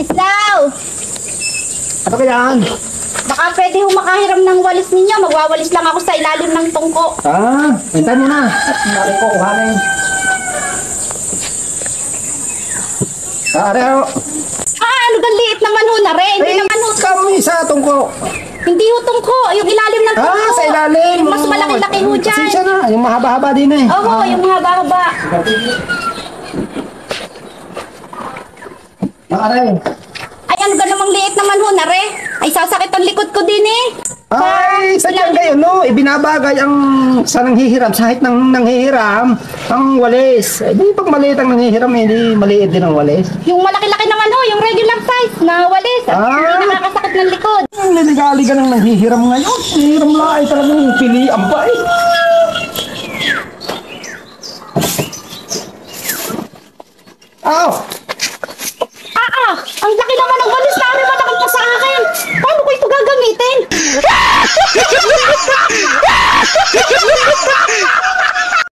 Kaislaw! Ano kayaan? Baka pwede ho makahiram ng walis ninyo. Magwawalis lang ako sa ilalim ng tungko. Hintay mo na. Mari ko, kuhanin. Areo. Ano gan liit naman ho na rin. Hindi naman ho. Kami sa tungko. Hindi ho tungko. Yung ilalim ng tungko. Sa ilalim. Yung mas malaki-laki ho dyan. Pasensya na. Yung mahaba-haba din eh. Oo, yung mahaba-haba. Aray. Ay, ano gan namang liit naman ho na rin. Ay, sasakit ang likod ko din eh. Ay, sadyan kayo, no? Ibinabagay ang sa nanghihiram, sa height ng nanghihiram, ang walis. Eh, di pag maliit ang nanghihiram, hindi maliit din ang walis. Yung malaki-laki naman ho, yung regular size na walis. Hindi nakakasakit ng likod. Ang liligali-gali ng nanghihiram ngayon. Hihiram lang ay talagang pilihan pa eh. Aw!